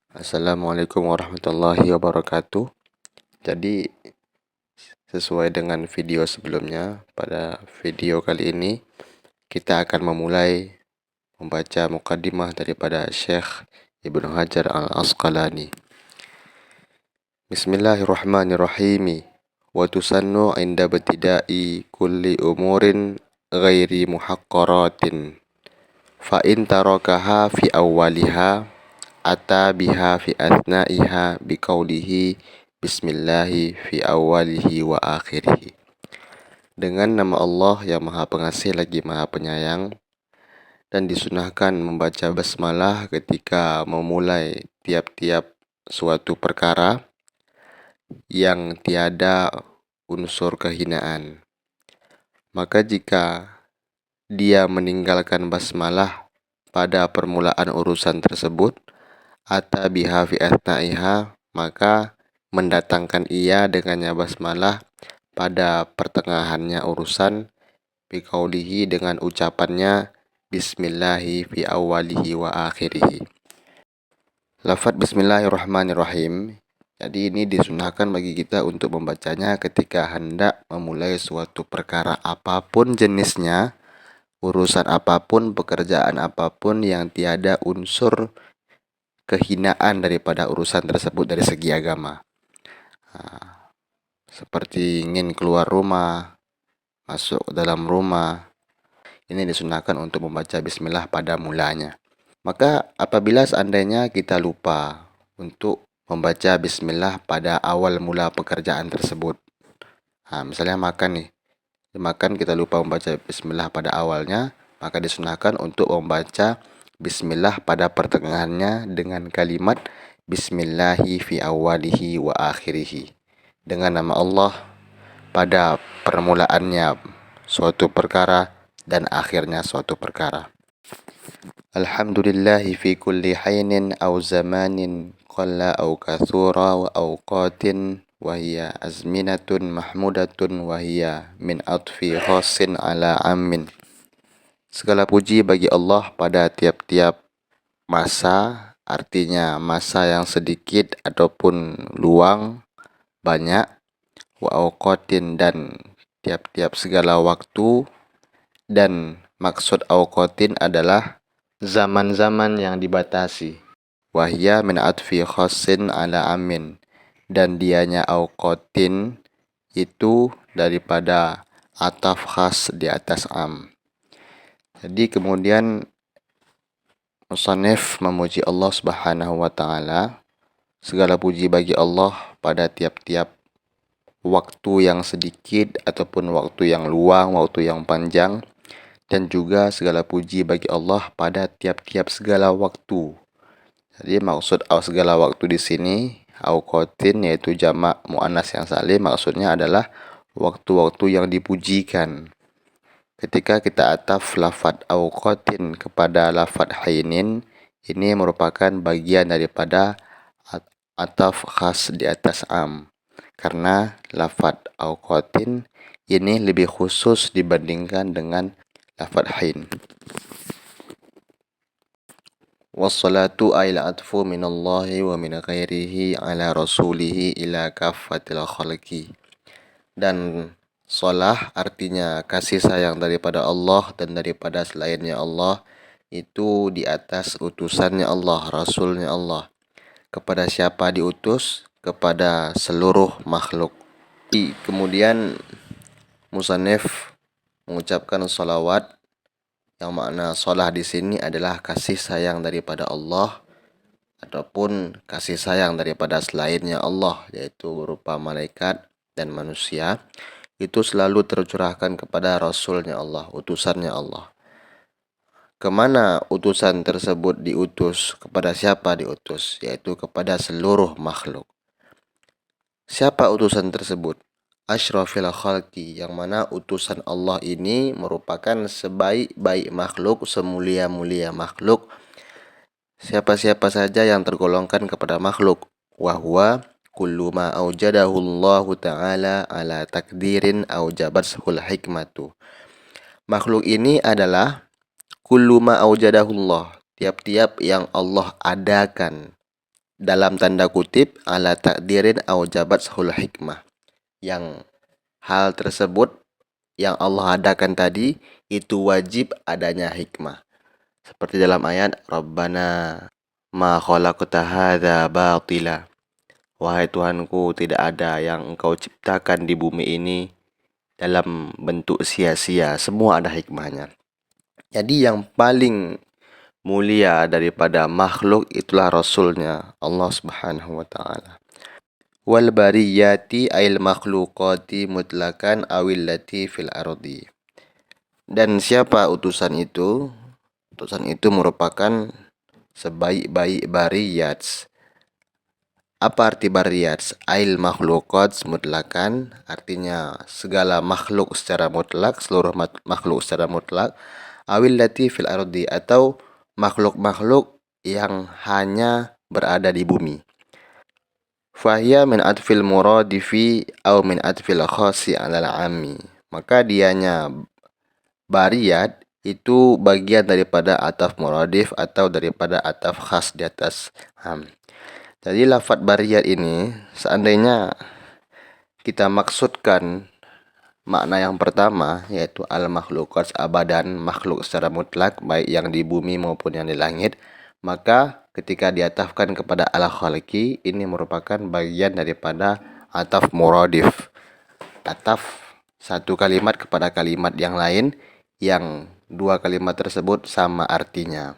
Assalamualaikum warahmatullahi wabarakatuh. Jadi sesuai dengan video sebelumnya, pada video kali ini kita akan memulai membaca mukaddimah daripada Syekh Ibnu Hajar Al-Asqalani. Bismillahirrahmanirrahim. Wa tusannu inda ibtida'i kulli umurin ghairi muhaqqaratin. Fa in tarakaha fi awwaliha ata biha fi athnaiha biqaulihi bismillahi fi awalihi wa akhirih. Dengan nama Allah yang Maha Pengasih lagi Maha Penyayang, dan disunahkan membaca basmalah ketika memulai tiap-tiap suatu perkara yang tiada unsur kehinaan. Maka jika dia meninggalkan basmalah pada permulaan urusan tersebut, ata biha fi athnaiha, maka mendatangkan ia dengannya basmalah pada pertengahannya urusan, biqaulihi dengan ucapannya bismillahi fi awalihi wa akhirih. Lafaz bismillahirrahmanirrahim, jadi ini disunahkan bagi kita untuk membacanya ketika hendak memulai suatu perkara apapun jenisnya, urusan apapun, pekerjaan apapun yang tiada unsur kehinaan daripada urusan tersebut dari segi agama. Seperti ingin keluar rumah, masuk dalam rumah, ini disunahkan untuk membaca bismillah pada mulanya. Maka apabila seandainya kita lupa untuk membaca bismillah pada awal mula pekerjaan tersebut, misalnya makan nih, makan kita lupa membaca bismillah pada awalnya, maka disunahkan untuk membaca bismillah pada pertengahannya dengan kalimat bismillahi fi awalihi wa akhirih, dengan nama Allah pada permulaannya suatu perkara dan akhirnya suatu perkara. Alhamdulillahi fi kulli hainin aw zamanin qalla aw kathura wa awqatin wa hiya azminatun mahmudatun wa hiya min atfi khasin ala ammin. Segala puji bagi Allah pada tiap-tiap masa, artinya masa yang sedikit ataupun luang, banyak, wa awqatin dan tiap-tiap segala waktu, dan maksud awqatin adalah zaman-zaman yang dibatasi. Wahya min atfi khassin ala amin, dan dianya awqatin itu daripada ataf khas di atas am. Jadi kemudian musannif memuji Allah Subhanahu wa taala. Segala puji bagi Allah pada tiap-tiap waktu yang sedikit ataupun waktu yang luang, waktu yang panjang, dan juga segala puji bagi Allah pada tiap-tiap segala waktu. Jadi maksud segala waktu di sini awqatin, yaitu jamak muannas yang salim, maksudnya adalah waktu-waktu yang dipujikan. Ketika kita ataf lafadz awqatin kepada lafadz hainin, ini merupakan bagian daripada ataf khas di atas am, karena lafadz awqatin ini lebih khusus dibandingkan dengan lafadz hain. Wassalatu ayil atfu minallahi wa min ghairihi ala rasulihi ila kaffatil khalqi. Dan salah artinya kasih sayang daripada Allah dan daripada selainnya Allah, itu di atas utusannya Allah, rasulnya Allah. Kepada siapa diutus? Kepada seluruh makhluk. Kemudian musannif mengucapkan salawat, yang makna salah di sini adalah kasih sayang daripada Allah ataupun kasih sayang daripada selainnya Allah, yaitu berupa malaikat dan manusia, itu selalu tercurahkan kepada rasulnya Allah, utusannya Allah. Kemana utusan tersebut diutus? Kepada siapa diutus? Yaitu kepada seluruh makhluk. Siapa utusan tersebut? Asyrafil khalqi, yang mana utusan Allah ini merupakan sebaik-baik makhluk, semulia-mulia makhluk. Siapa-siapa saja yang tergolongkan kepada makhluk. Wahwa kullu ma aujadahu Allah Ta'ala ala takdirin aujabathul hikmatu. Makhluk ini adalah kullu ma aujadahu Allah, tiap-tiap yang Allah adakan dalam tanda kutip ala takdirin aujabat sahul hikmah, yang hal tersebut yang Allah adakan tadi itu wajib adanya hikmah. Seperti dalam ayat Rabbana ma khalaqta hadza batila. Wahai Tuhanku, tidak ada yang Engkau ciptakan di bumi ini dalam bentuk sia-sia, semua ada hikmahnya. Jadi yang paling mulia daripada makhluk itulah Rasulnya Allah Subhanahu wa Ta'ala. Wal bariyati ail makhluqati mutlakan awillati fil ardi. Dan siapa utusan itu? Utusan itu merupakan sebaik-baik bariyat. Apa arti bariyat? Ail makhluqat mutlakan, artinya segala makhluk secara mutlak, seluruh makhluk secara mutlak. Awillati fil ardi, atau makhluk-makhluk yang hanya berada di bumi. Fahya min atfil muradifi au min atfil khasi alal ammi. Maka dianya bariyat itu bagian daripada ataf muradif atau daripada ataf khas di atas am. Jadi lafadz bariyat ini seandainya kita maksudkan makna yang pertama, yaitu al-makhluqat abadan, makhluk secara mutlak baik yang di bumi maupun yang di langit, maka ketika diatafkan kepada al-khalqi, ini merupakan bagian daripada ataf muradif. Ataf satu kalimat kepada kalimat yang lain, yang dua kalimat tersebut sama artinya.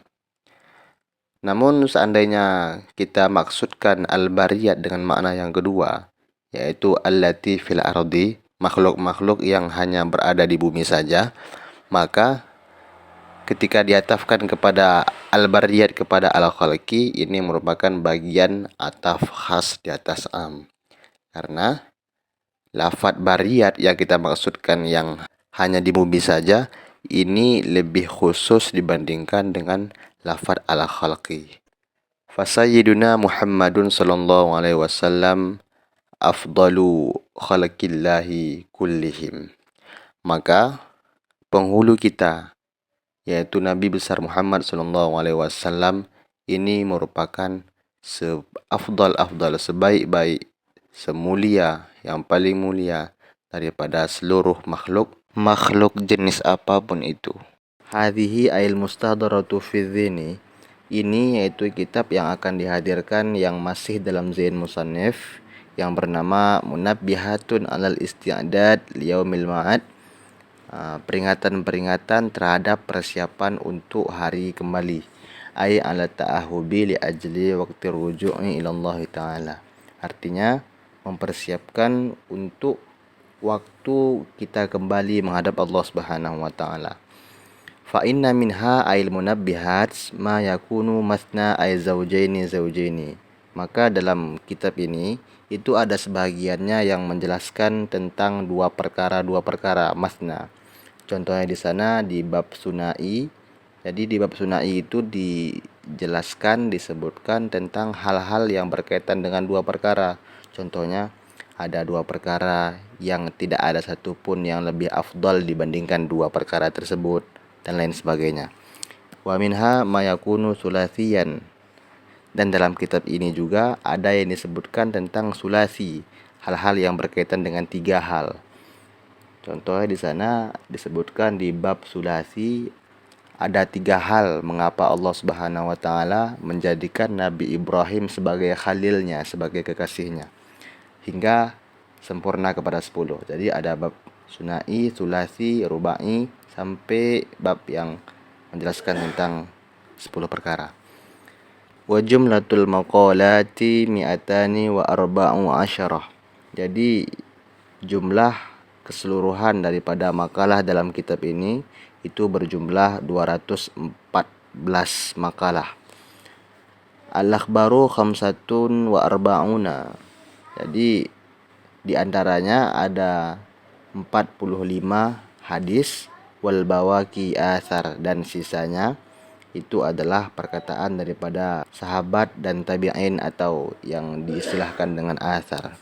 Namun seandainya kita maksudkan al-bariyat dengan makna yang kedua, yaitu allati fil ardi, makhluk-makhluk yang hanya berada di bumi saja, maka ketika diatafkan kepada al-bariyat kepada al-khalqi, ini merupakan bagian ataf khas di atas am. Karena lafadz bariyat yang kita maksudkan yang hanya di bumi saja, ini lebih khusus dibandingkan dengan lafadz al-khalqi. Fasayyiduna Muhammadun sallallahu alaihi wasallam afdalu khalqillahi kullihim. Maka penghulu kita, yaitu Nabi besar Muhammad sallallahu alaihi wasallam, ini merupakan seafdal, sebaik-baik, semulia, yang paling mulia daripada seluruh makhluk jenis apapun itu. Hadhihi ail mustahdaratu fi dzini. Ini yaitu kitab yang akan dihadirkan yang masih dalam zain musannif, yang bernama Munabbihatun alal isti'dad liyaumil ma'ad. Peringatan-peringatan terhadap persiapan untuk hari kembali. Ay ala ta'ahubi li ajli waqti ruju'i ilallah ta'ala. Artinya mempersiapkan untuk waktu kita kembali menghadap Allah Subhanahu wa Ta'ala. Fa inna minha ail munabbihat ma yakunu masna ay zaujaini. Maka dalam kitab ini itu ada sebagiannya yang menjelaskan tentang dua perkara masna. Contohnya di sana di bab sunai. Jadi di bab sunai itu disebutkan tentang hal-hal yang berkaitan dengan dua perkara. Contohnya ada dua perkara yang tidak ada satupun yang lebih afdal dibandingkan dua perkara tersebut, dan lain sebagainya. Wa minha ma yakunu sulasiyan. Dan dalam kitab ini juga ada yang disebutkan tentang sulasi, hal-hal yang berkaitan dengan tiga hal. Contohnya di sana disebutkan di bab sulasi ada tiga hal mengapa Allah Subhanahu wa Ta'ala menjadikan Nabi Ibrahim sebagai khalilnya, sebagai kekasihnya, hingga sempurna kepada 10. Jadi ada bab sunai, sulasi, rubai, sampai bab yang menjelaskan tentang 10 perkara. Wa jumlatul maqalati mi'atani wa arba'u asyarah. Jadi jumlah keseluruhan daripada makalah dalam kitab ini itu berjumlah 214 makalah. Al-akhbaru khamsatun wa arba'una. Jadi di antaranya ada 45 hadis, wal bawaki athar, dan sisanya itu adalah perkataan daripada sahabat dan tabi'in atau yang diistilahkan dengan athar.